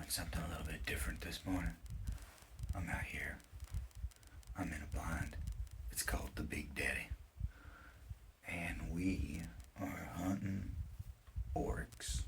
Something a little bit different this morning. I'm out here. I'm in a blind. It's called the Big Daddy. And we are hunting oryx.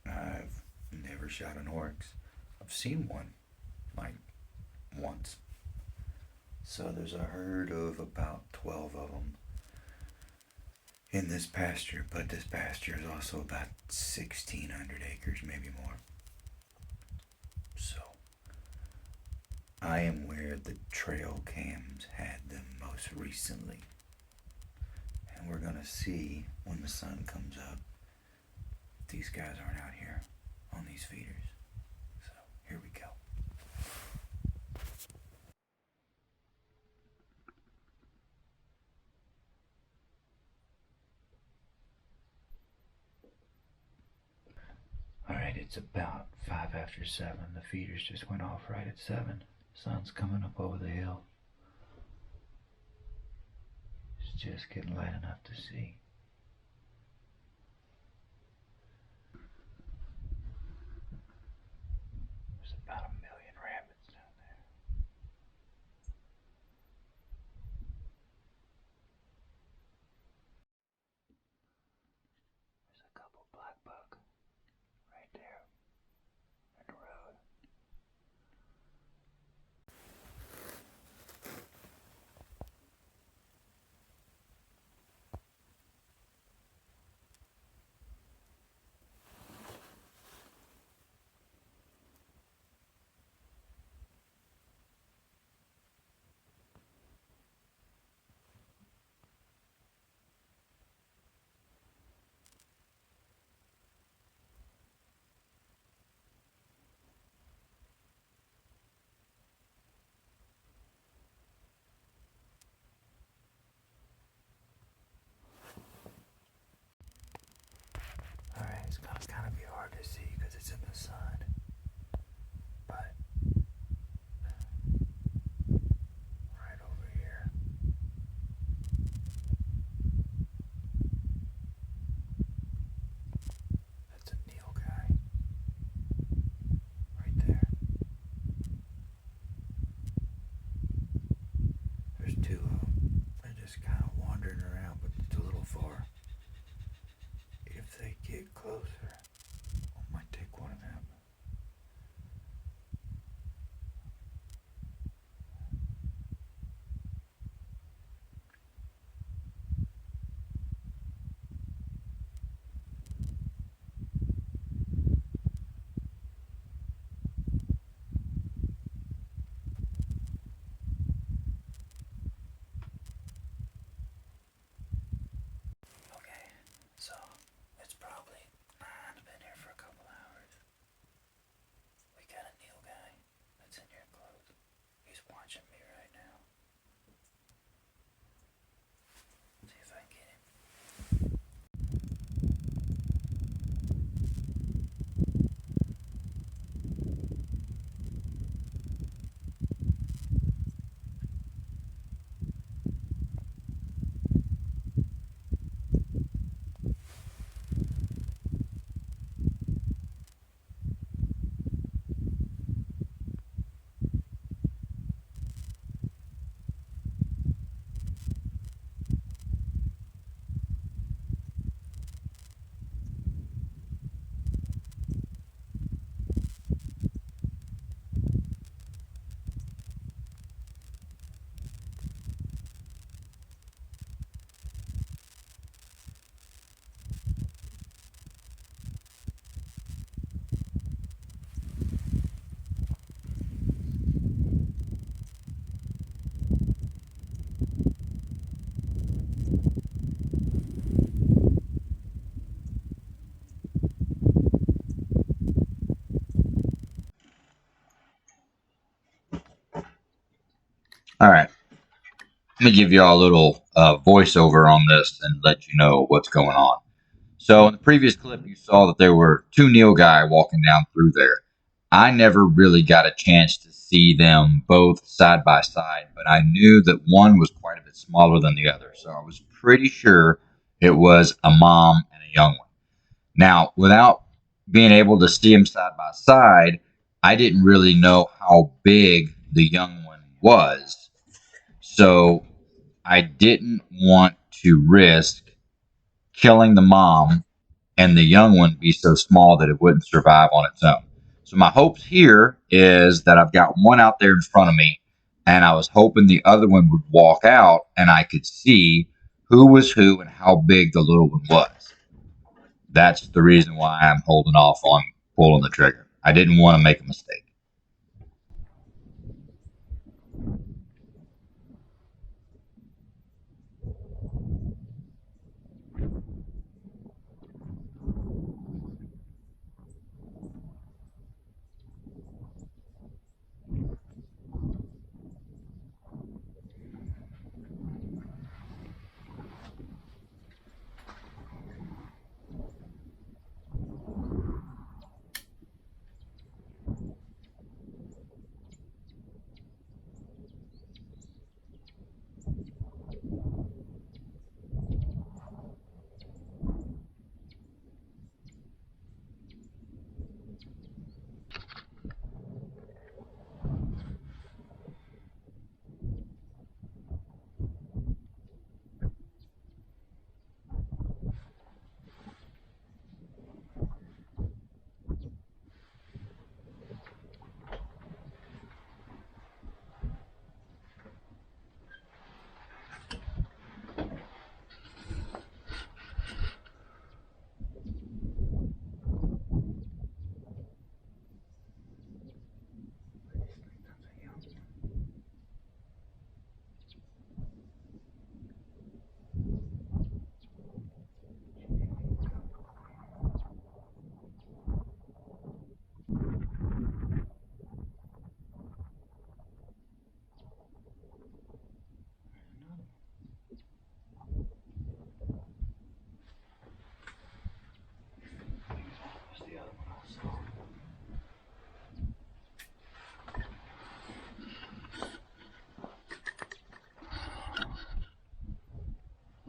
I've never shot an oryx. I've seen one, like once. So there's a herd of about 12 of them in this pasture, but this pasture is also about 1,600 acres, maybe more. So I am where the trail cams had them most recently. And we're gonna see when the sun comes up if these guys aren't out here on these feeders. So here we go. Alright, it's about 7:05. The feeders just went off right at 7. Sun's coming up over the hill. It's just getting light enough to see. There's about 1,000,000 rabbits down there. There's a couple black buck right there at the road. Alright, it's gonna kind of be hard to see because it's in the sun. But right over here, that's a nilgai. Right there. There's two of them. They're just kind of wandering around, but it's a little far. If they get closer, I might take one of them. Okay, so it's probably 9. I've been here for a couple hours. We got a nilgai that's in here close. He's watching me right now. See if I can get him. All right, let me give y'all a little voiceover on this and let you know what's going on. So in the previous clip, you saw that there were two nilgai walking down through there. I never really got a chance to see them both side by side, but I knew that one was quite a bit smaller than the other. So I was pretty sure it was a mom and a young one. Now, without being able to see them side by side, I didn't really know how big the young one was. So I didn't want to risk killing the mom and the young one be so small that it wouldn't survive on its own. So my hopes here is that I've got one out there in front of me, and I was hoping the other one would walk out and I could see who was who and how big the little one was. That's the reason why I'm holding off on pulling the trigger. I didn't want to make a mistake.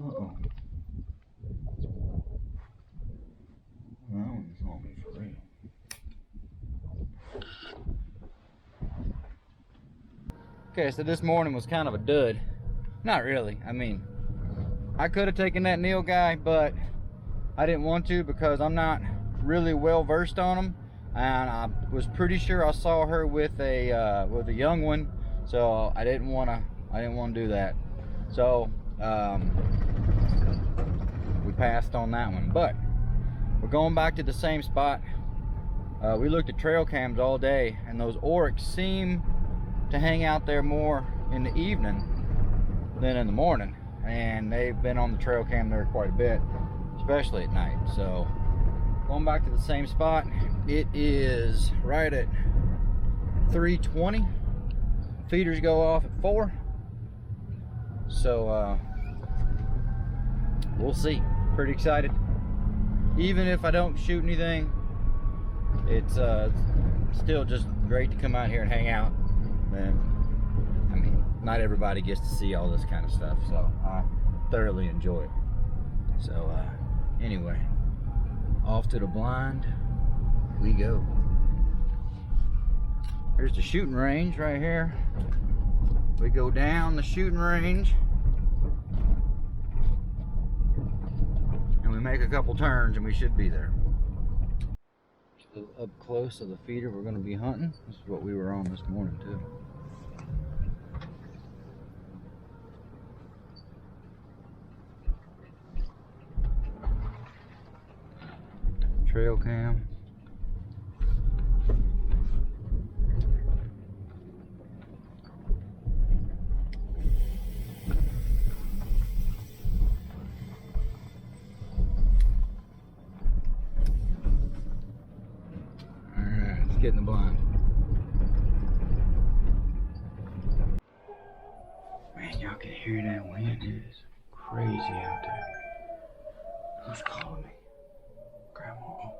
Uh-oh. That one's on me for real. Okay, so this morning was kind of a dud. Not really. I mean, I could have taken that Neil guy, but I didn't want to because I'm not really well versed on them, and I was pretty sure I saw her with a young one, so I didn't want to do that. So we passed on that one, but we're going back to the same spot. We looked at trail cams all day, and those oryx seem to hang out there more in the evening than in the morning, and they've been on the trail cam there quite a bit, especially at night. So going back to the same spot. It is right at 3:20. Feeders go off at 4, so we'll see. Pretty excited. Even if I don't shoot anything, it's still just great to come out here and hang out. And I mean, not everybody gets to see all this kind of stuff, so I thoroughly enjoy it. So anyway, off to the blind we go. Here's the shooting range right here. We go down the shooting range and we make a couple turns and we should be there. Up close of the feeder we're going to be hunting. This is what we were on this morning too. Trail cam. Get in the blind. Man, y'all can hear that wind. It is crazy out there. Who's calling me? Grandma.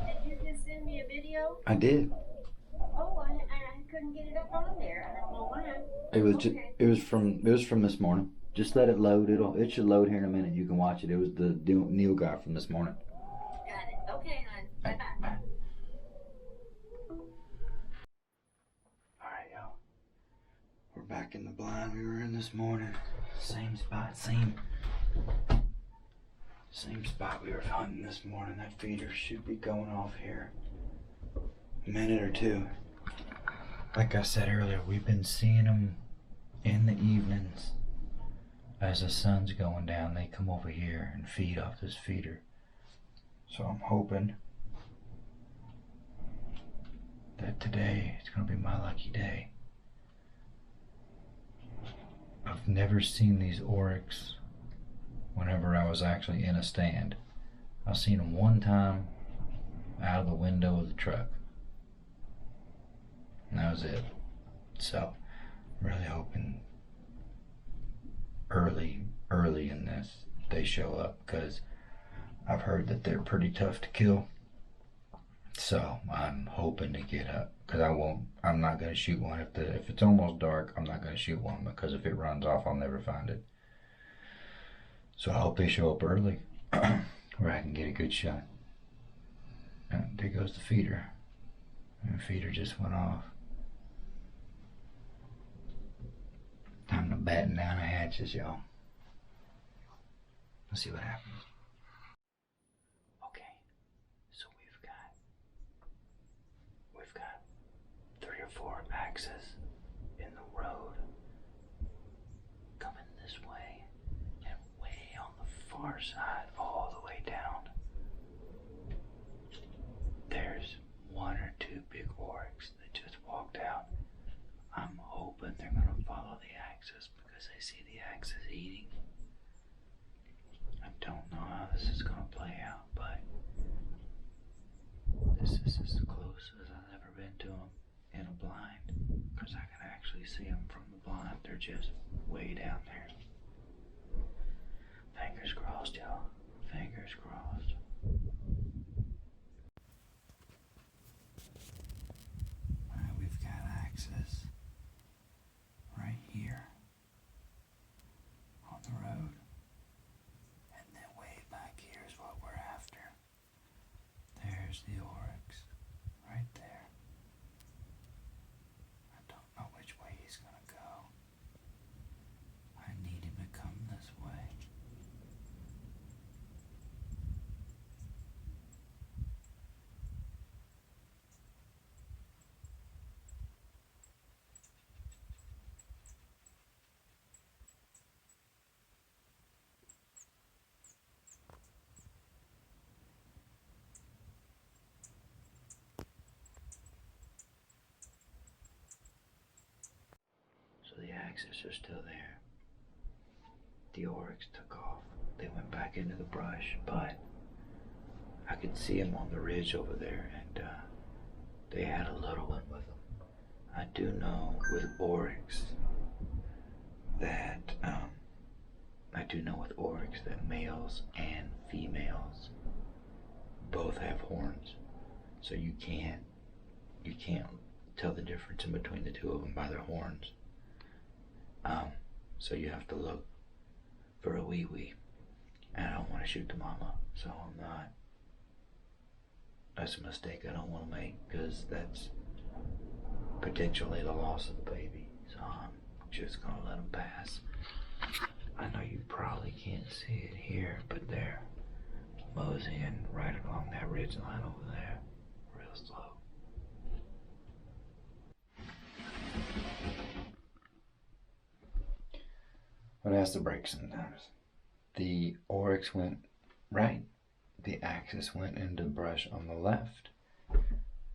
Did you just send me a video? I did. Oh, I couldn't get it up on there. It was just, it was from this morning. Just let it load. It should load here in a minute. You can watch it. It was the Neil guy from this morning. Got it. Okay, hon. Bye bye. Alright, y'all. We're back in the blind we were in this morning. Same spot, same spot we were hunting this morning. That feeder should be going off here a minute or two. Like I said earlier, we've been seeing them in the evenings. As the sun's going down, they come over here and feed off this feeder. So I'm hoping that today is going to be my lucky day. I've never seen these oryx whenever I was actually in a stand. I've seen them one time out of the window of the truck. And that was it. So, I'm really hoping early in this they show up, because I've heard that they're pretty tough to kill. So I'm hoping to get up, because I'm not going to shoot one if it's almost dark. I'm not going to shoot one, because if it runs off, I'll never find it. So I hope they show up early where I can get a good shot. And there goes the feeder. And the feeder just went off. Time to batten down the hatches, y'all. Let's see what happens. Okay, so we've got 3 or 4 axes in the road coming this way, and way on the far side, all the way down, there's 1 or 2 big oryx that just walked out. I'm hoping they're gonna follow the axis, because they see the axis eating. I don't know how this is gonna play out, but this is as close as I've ever been to them in a blind, because I can actually see them from the blind. They're just way down there. Fingers crossed, y'all. Fingers crossed. Alright, we've got axes right here on the road. And then way back here is what we're after. There's the oryx right there. I don't know which way he's gonna go. I need him to come this way. So the axes are still there. The oryx took off. They went back into the brush, but I could see them on the ridge over there, and they had a little one with them. I do know with oryx that males and females both have horns, so you can't tell the difference in between the two of them by their horns. So you have to look for a wee-wee, and I don't want to shoot the mama, so I'm not. That's a mistake I don't want to make, because that's potentially the loss of the baby, so I'm just gonna let them pass. I know you probably can't see it here, but they're moseying right along that ridge line over there, real slow. But it has to break sometimes. The oryx went right. The axis went into brush on the left.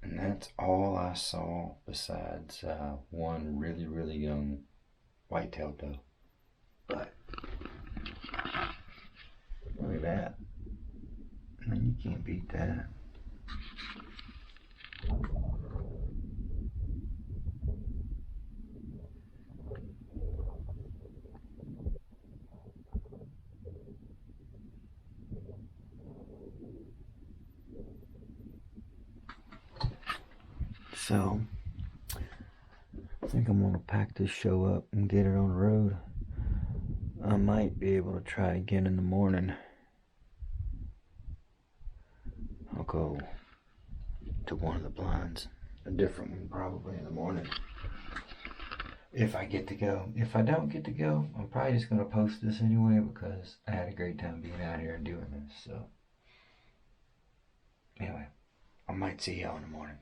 And that's all I saw besides one really, really young white-tailed doe. But look at that. I mean, you can't beat that. So, think I'm gonna pack this show up and get it on the road. I might be able to try again in the morning. I'll go to one of the blinds, a different one probably in the morning. If I get to go. If I don't get to go, I'm probably just gonna post this anyway because I had a great time being out here and doing this. So anyway, I might see y'all in the morning.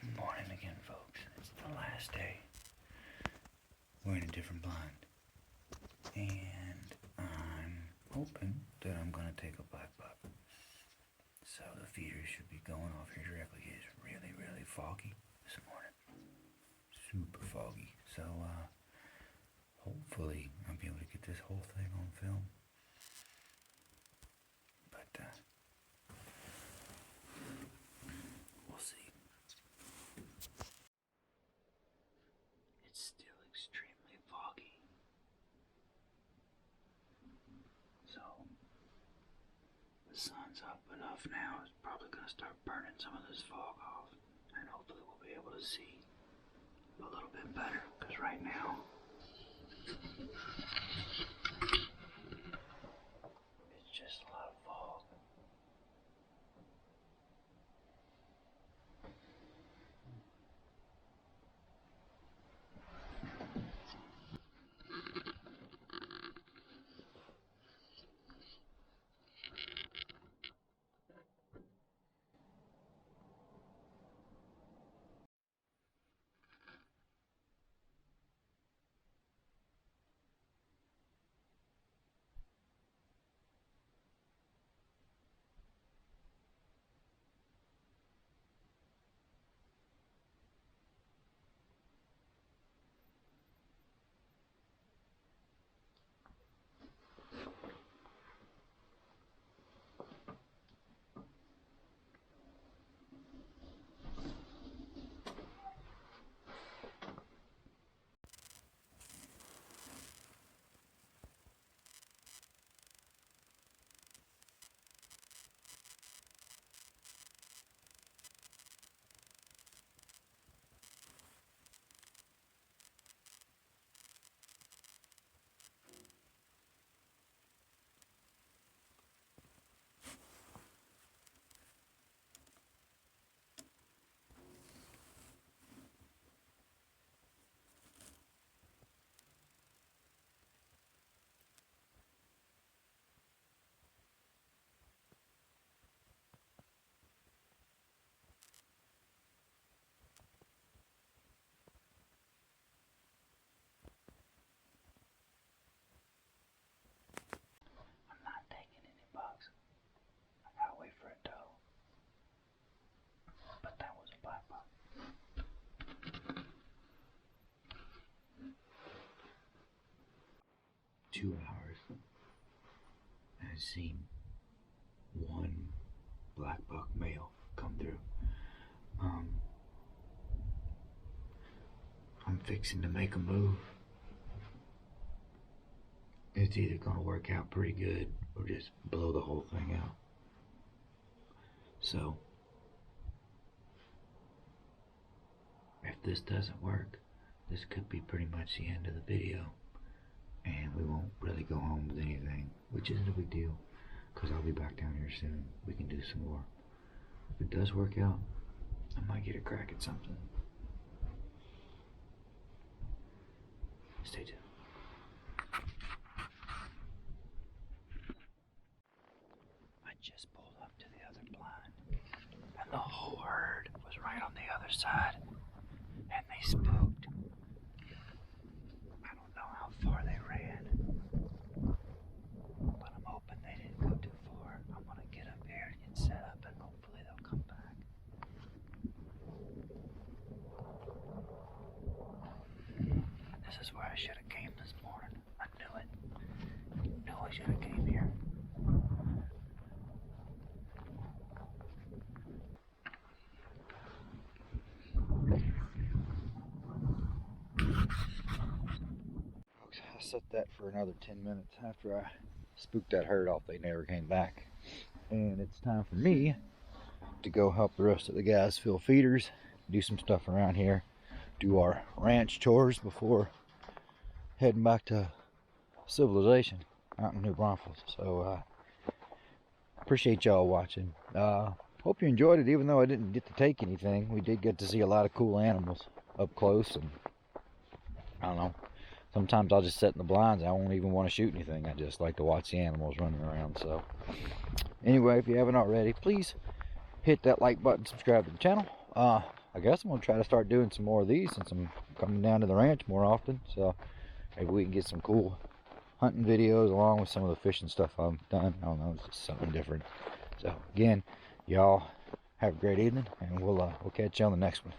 Good morning again, folks. It's the last day. We're in a different blind. And I'm hoping that I'm gonna take a black buck. So the feeder should be going off here directly. It's really, really foggy this morning. Super foggy. So hopefully I'll be able to get this whole thing on film. But we'll see. It's still extremely foggy. So the sun's up enough now. It's probably gonna start burning some of this fog off. And hopefully we'll be able to see a little bit better. Because right now it's just a lot of fog. I'm not taking any bugs. I gotta wait for a doe. But that was a black buck. 2 hours. I've seen one black buck male come through. I'm fixing to make a move. It's either gonna work out pretty good or just blow the whole thing out. So if this doesn't work, this could be pretty much the end of the video, and we won't really go home with anything, which isn't a big deal because I'll be back down here soon. We can do some more. If it does work out, I might get a crack at something. Stay tuned. I just pulled up to the other blind, and the whole herd was right on the other side, and they spooked. I don't know how far is where I should have came this morning. I knew it. Knew I should have came here. Folks, I set that for another 10 minutes. After I spooked that herd off, they never came back. And it's time for me to go help the rest of the guys fill feeders, do some stuff around here, do our ranch chores before heading back to civilization out in New Braunfels. So appreciate y'all watching. Hope you enjoyed it, even though I didn't get to take anything. We did get to see a lot of cool animals up close, and I don't know, sometimes I'll just sit in the blinds. I won't even want to shoot anything. I just like to watch the animals running around. So anyway, if you haven't already, please hit that like button, subscribe to the channel. I guess I'm gonna try to start doing some more of these since I'm coming down to the ranch more often. So maybe we can get some cool hunting videos along with some of the fishing stuff I've done. I don't know, it's just something different. So again, y'all have a great evening, and we'll catch you on the next one.